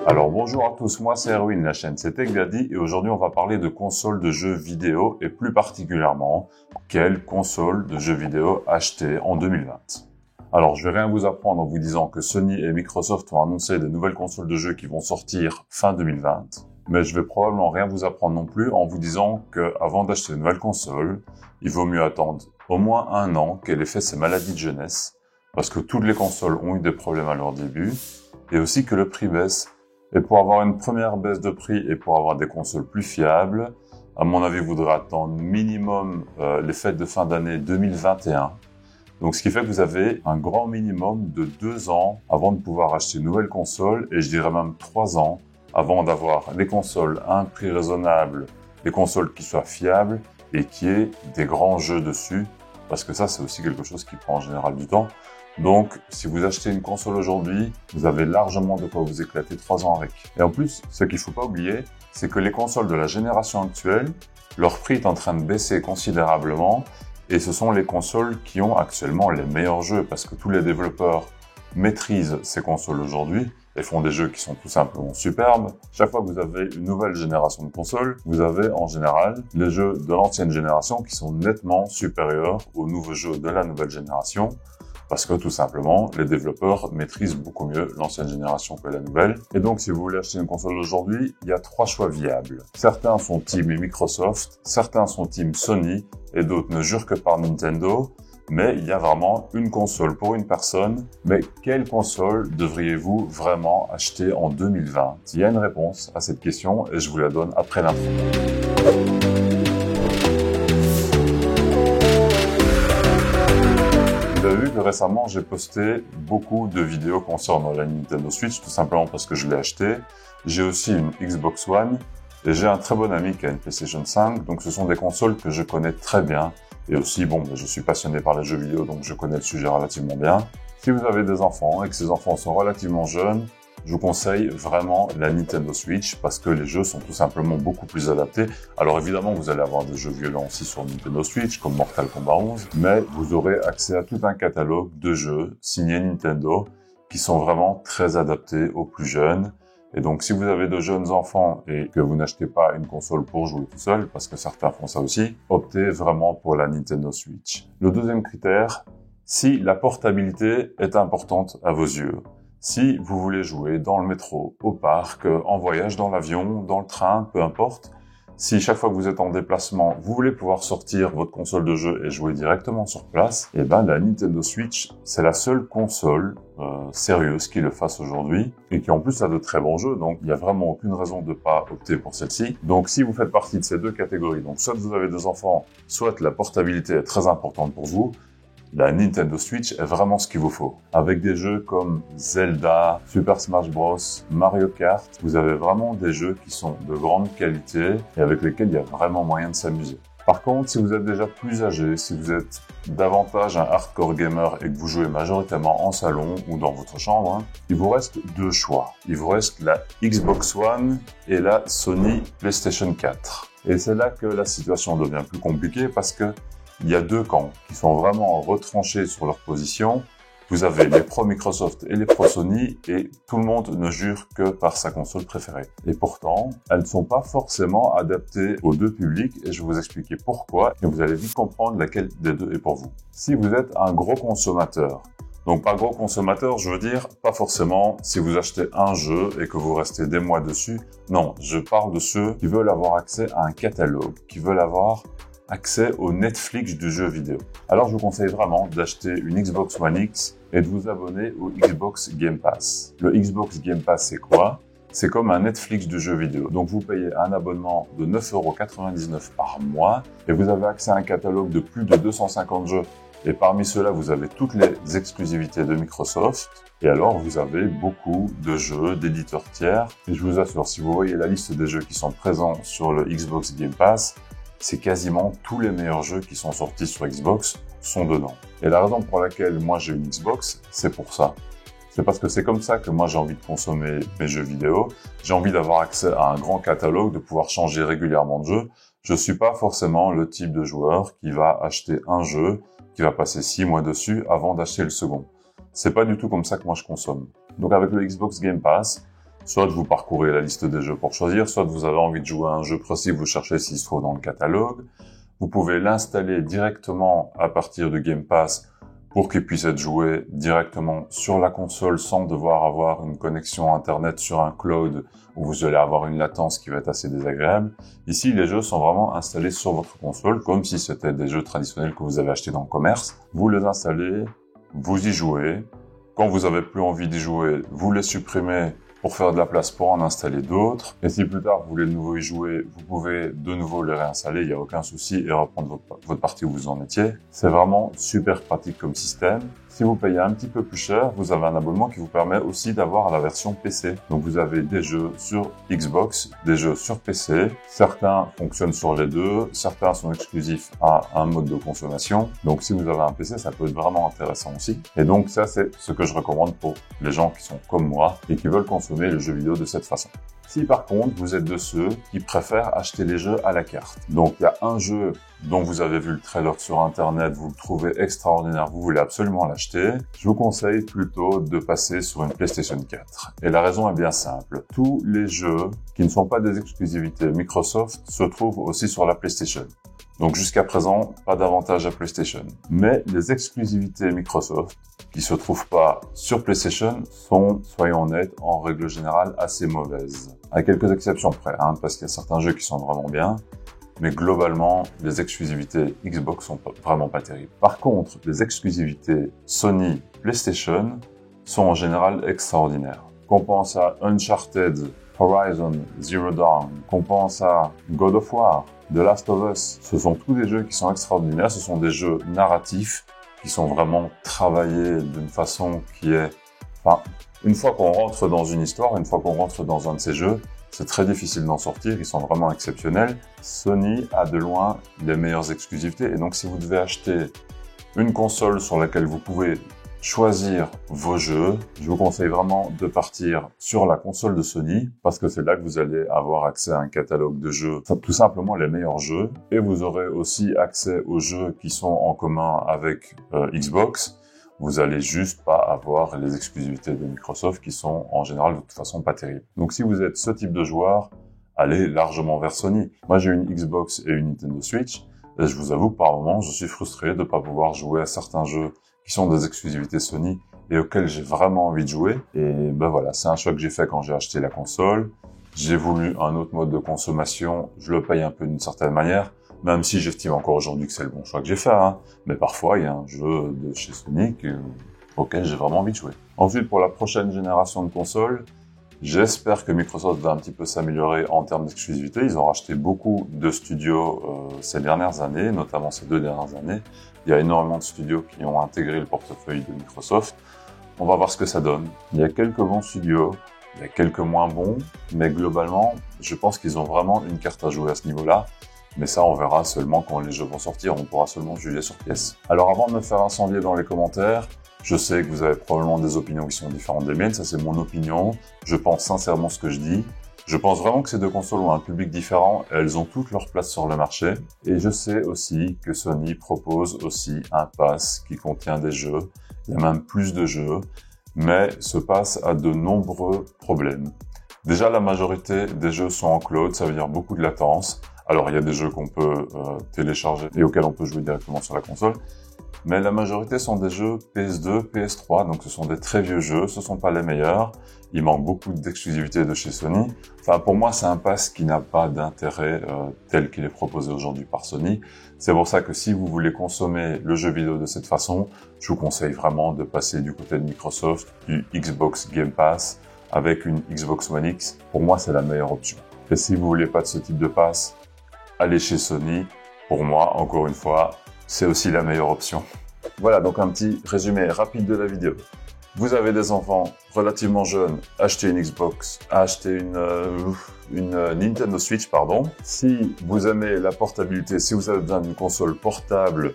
Alors bonjour à tous, moi c'est Erwin, la chaîne c'est TechDaddy et aujourd'hui on va parler de consoles de jeux vidéo et plus particulièrement, quelle console de jeux vidéo acheter en 2020. Alors je vais rien vous apprendre en vous disant que Sony et Microsoft ont annoncé des nouvelles consoles de jeux qui vont sortir fin 2020, mais je vais probablement rien vous apprendre non plus en vous disant que avant d'acheter une nouvelle console, il vaut mieux attendre au moins un an qu'elle ait fait ses maladies de jeunesse, parce que toutes les consoles ont eu des problèmes à leur début, et aussi que le prix baisse. Et pour avoir une première baisse de prix et pour avoir des consoles plus fiables, à mon avis, vous devrez attendre minimum les fêtes de fin d'année 2021. Donc ce qui fait que vous avez un grand minimum de 2 ans avant de pouvoir acheter une nouvelle console, et je dirais même 3 ans avant d'avoir les consoles à un prix raisonnable, des consoles qui soient fiables et qui aient des grands jeux dessus, parce que ça c'est aussi quelque chose qui prend en général du temps. Donc, si vous achetez une console aujourd'hui, vous avez largement de quoi vous éclater 3 ans avec. Et en plus, ce qu'il faut pas oublier, c'est que les consoles de la génération actuelle, leur prix est en train de baisser considérablement, et ce sont les consoles qui ont actuellement les meilleurs jeux, parce que tous les développeurs maîtrisent ces consoles aujourd'hui, et font des jeux qui sont tout simplement superbes. Chaque fois que vous avez une nouvelle génération de consoles, vous avez en général les jeux de l'ancienne génération qui sont nettement supérieurs aux nouveaux jeux de la nouvelle génération, parce que tout simplement, les développeurs maîtrisent beaucoup mieux l'ancienne génération que la nouvelle. Et donc, si vous voulez acheter une console aujourd'hui, il y a 3 choix viables. Certains sont team Microsoft, certains sont team Sony, et d'autres ne jurent que par Nintendo. Mais il y a vraiment une console pour une personne. Mais quelle console devriez-vous vraiment acheter en 2020? Il y a une réponse à cette question et je vous la donne après l'intro. Vous avez vu que récemment, j'ai posté beaucoup de vidéos concernant la Nintendo Switch, tout simplement parce que je l'ai acheté. J'ai aussi une Xbox One et j'ai un très bon ami qui a une PlayStation 5. Donc, ce sont des consoles que je connais très bien. Et aussi, je suis passionné par les jeux vidéo, donc je connais le sujet relativement bien. Si vous avez des enfants et que ces enfants sont relativement jeunes, je vous conseille vraiment la Nintendo Switch parce que les jeux sont tout simplement beaucoup plus adaptés. Alors évidemment, vous allez avoir des jeux violents aussi sur Nintendo Switch, comme Mortal Kombat 11, mais vous aurez accès à tout un catalogue de jeux signés Nintendo qui sont vraiment très adaptés aux plus jeunes. Et donc, si vous avez de jeunes enfants et que vous n'achetez pas une console pour jouer tout seul, parce que certains font ça aussi, optez vraiment pour la Nintendo Switch. Le deuxième critère, si la portabilité est importante à vos yeux. Si vous voulez jouer dans le métro, au parc, en voyage, dans l'avion, dans le train, peu importe, si chaque fois que vous êtes en déplacement, vous voulez pouvoir sortir votre console de jeu et jouer directement sur place, eh ben la Nintendo Switch, c'est la seule console sérieuse qui le fasse aujourd'hui et qui en plus a de très bons jeux, donc il n'y a vraiment aucune raison de ne pas opter pour celle-ci. Donc si vous faites partie de ces deux catégories, donc soit vous avez des enfants, soit la portabilité est très importante pour vous, la Nintendo Switch est vraiment ce qu'il vous faut. Avec des jeux comme Zelda, Super Smash Bros, Mario Kart, vous avez vraiment des jeux qui sont de grande qualité et avec lesquels il y a vraiment moyen de s'amuser. Par contre, si vous êtes déjà plus âgé, si vous êtes davantage un hardcore gamer et que vous jouez majoritairement en salon ou dans votre chambre, il vous reste 2 choix. Il vous reste la Xbox One et la Sony PlayStation 4. Et c'est là que la situation devient plus compliquée parce que il y a 2 camps qui sont vraiment retranchés sur leur position. Vous avez les pros Microsoft et les pros Sony et tout le monde ne jure que par sa console préférée. Et pourtant, elles ne sont pas forcément adaptées aux 2 publics et je vais vous expliquer pourquoi et vous allez vite comprendre laquelle des 2 est pour vous. Si vous êtes un gros consommateur, donc par gros consommateur, je veux dire pas forcément si vous achetez un jeu et que vous restez des mois dessus. Non, je parle de ceux qui veulent avoir accès à un catalogue, qui veulent avoir accès au Netflix du jeu vidéo. Alors je vous conseille vraiment d'acheter une Xbox One X et de vous abonner au Xbox Game Pass. Le Xbox Game Pass, c'est quoi? C'est comme un Netflix du jeu vidéo. Donc vous payez un abonnement de 9,99 € par mois et vous avez accès à un catalogue de plus de 250 jeux. Et parmi ceux-là, vous avez toutes les exclusivités de Microsoft. Et alors, vous avez beaucoup de jeux d'éditeurs tiers. Et je vous assure, si vous voyez la liste des jeux qui sont présents sur le Xbox Game Pass, c'est quasiment tous les meilleurs jeux qui sont sortis sur Xbox sont dedans. Et la raison pour laquelle moi j'ai une Xbox, c'est pour ça. C'est parce que c'est comme ça que moi j'ai envie de consommer mes jeux vidéo. J'ai envie d'avoir accès à un grand catalogue, de pouvoir changer régulièrement de jeu. Je suis pas forcément le type de joueur qui va acheter un jeu, qui va passer 6 mois dessus avant d'acheter le second. C'est pas du tout comme ça que moi je consomme. Donc avec le Xbox Game Pass, Soit vous parcourez la liste des jeux pour choisir, soit vous avez envie de jouer à un jeu précis, vous cherchez s'il se trouve dans le catalogue. Vous pouvez l'installer directement à partir du Game Pass pour qu'il puisse être joué directement sur la console sans devoir avoir une connexion Internet sur un cloud où vous allez avoir une latence qui va être assez désagréable. Ici, les jeux sont vraiment installés sur votre console comme si c'était des jeux traditionnels que vous avez achetés dans le commerce. Vous les installez, vous y jouez. Quand vous avez plus envie d'y jouer, vous les supprimez pour faire de la place pour en installer d'autres. Et si plus tard vous voulez de nouveau y jouer, vous pouvez de nouveau les réinstaller, il n'y a aucun souci, et reprendre votre partie où vous en étiez. C'est vraiment super pratique comme système. Si vous payez un petit peu plus cher, vous avez un abonnement qui vous permet aussi d'avoir la version PC. Donc vous avez des jeux sur Xbox, des jeux sur PC. Certains fonctionnent sur les deux, certains sont exclusifs à un mode de consommation. Donc si vous avez un PC, ça peut être vraiment intéressant aussi. Et donc ça, c'est ce que je recommande pour les gens qui sont comme moi et qui veulent consommer les jeux vidéo de cette façon. Si par contre, vous êtes de ceux qui préfèrent acheter les jeux à la carte. Donc il y a un jeu dont vous avez vu le trailer sur Internet, vous le trouvez extraordinaire, vous voulez absolument l'acheter, je vous conseille plutôt de passer sur une PlayStation 4. Et la raison est bien simple. Tous les jeux qui ne sont pas des exclusivités Microsoft se trouvent aussi sur la PlayStation. Donc jusqu'à présent, pas d'avantage à PlayStation. Mais les exclusivités Microsoft qui se trouvent pas sur PlayStation sont, soyons honnêtes, en règle générale assez mauvaises. À quelques exceptions près, parce qu'il y a certains jeux qui sont vraiment bien. Mais globalement, les exclusivités Xbox sont vraiment pas terribles. Par contre, les exclusivités Sony, PlayStation sont en général extraordinaires. Qu'on pense à Uncharted, Horizon Zero Dawn, qu'on pense à God of War, The Last of Us, ce sont tous des jeux qui sont extraordinaires, ce sont des jeux narratifs qui sont vraiment travaillés d'une façon qui est... une fois qu'on rentre dans une histoire, une fois qu'on rentre dans un de ces jeux, c'est très difficile d'en sortir, ils sont vraiment exceptionnels. Sony a de loin les meilleures exclusivités et donc si vous devez acheter une console sur laquelle vous pouvez choisir vos jeux, je vous conseille vraiment de partir sur la console de Sony parce que c'est là que vous allez avoir accès à un catalogue de jeux, tout simplement les meilleurs jeux, et vous aurez aussi accès aux jeux qui sont en commun avec Xbox. Vous allez juste pas avoir les exclusivités de Microsoft qui sont en général de toute façon pas terribles. Donc si vous êtes ce type de joueur, allez largement vers Sony. Moi j'ai une Xbox et une Nintendo Switch et je vous avoue que par moments je suis frustré de pas pouvoir jouer à certains jeux qui sont des exclusivités Sony et auxquels j'ai vraiment envie de jouer. Et ben voilà, c'est un choix que j'ai fait quand j'ai acheté la console. J'ai voulu un autre mode de consommation, je le paye un peu d'une certaine manière. Même si j'estime encore aujourd'hui que c'est le bon choix que j'ai fait, mais parfois il y a un jeu de chez Sony auquel j'ai vraiment envie de jouer. Ensuite, pour la prochaine génération de consoles, j'espère que Microsoft va un petit peu s'améliorer en termes d'exclusivité. Ils ont racheté beaucoup de studios ces dernières années, notamment ces 2 dernières années. Il y a énormément de studios qui ont intégré le portefeuille de Microsoft. On va voir ce que ça donne. Il y a quelques bons studios, il y a quelques moins bons, mais globalement, je pense qu'ils ont vraiment une carte à jouer à ce niveau-là. Mais ça, on verra seulement quand les jeux vont sortir, on pourra seulement juger sur pièce. Alors avant de me faire incendier dans les commentaires, je sais que vous avez probablement des opinions qui sont différentes des miennes, ça c'est mon opinion, je pense sincèrement ce que je dis. Je pense vraiment que ces deux consoles ont un public différent, et elles ont toutes leur place sur le marché. Et je sais aussi que Sony propose aussi un pass qui contient des jeux, il y a même plus de jeux, mais ce pass a de nombreux problèmes. Déjà, la majorité des jeux sont en cloud, ça veut dire beaucoup de latence. Alors, il y a des jeux qu'on peut télécharger et auxquels on peut jouer directement sur la console. Mais la majorité sont des jeux PS2, PS3, donc ce sont des très vieux jeux, ce sont pas les meilleurs. Il manque beaucoup d'exclusivité de chez Sony. Enfin, pour moi, c'est un pass qui n'a pas d'intérêt tel qu'il est proposé aujourd'hui par Sony. C'est pour ça que si vous voulez consommer le jeu vidéo de cette façon, je vous conseille vraiment de passer du côté de Microsoft, du Xbox Game Pass, avec une Xbox One X. Pour moi, c'est la meilleure option. Et si vous voulez pas de ce type de pass, allez chez Sony. Pour moi, encore une fois, c'est aussi la meilleure option. Voilà, donc un petit résumé rapide de la vidéo. Vous avez des enfants relativement jeunes, achetez une Xbox, achetez une Nintendo Switch, pardon. Si vous aimez la portabilité, si vous avez besoin d'une console portable,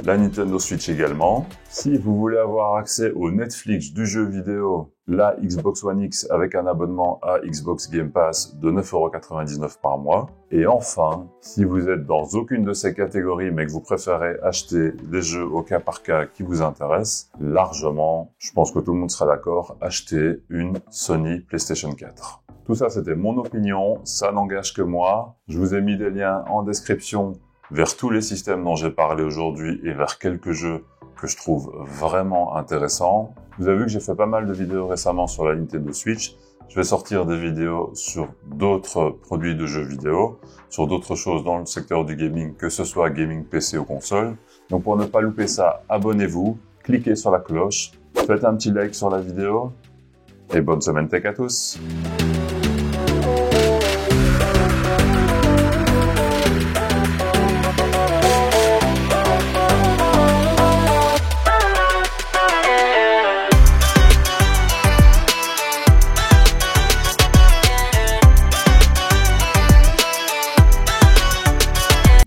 la Nintendo Switch également. Si vous voulez avoir accès au Netflix du jeu vidéo, la Xbox One X avec un abonnement à Xbox Game Pass de 9,99 € par mois. Et enfin, si vous êtes dans aucune de ces catégories mais que vous préférez acheter des jeux au cas par cas qui vous intéressent, largement, je pense que tout le monde sera d'accord, achetez une Sony PlayStation 4. Tout ça, c'était mon opinion, ça n'engage que moi. Je vous ai mis des liens en description vers tous les systèmes dont j'ai parlé aujourd'hui et vers quelques jeux que je trouve vraiment intéressants. Vous avez vu que j'ai fait pas mal de vidéos récemment sur la Nintendo Switch. Je vais sortir des vidéos sur d'autres produits de jeux vidéo, sur d'autres choses dans le secteur du gaming, que ce soit gaming PC ou console. Donc pour ne pas louper ça, abonnez-vous, cliquez sur la cloche, faites un petit like sur la vidéo et bonne semaine tech à tous.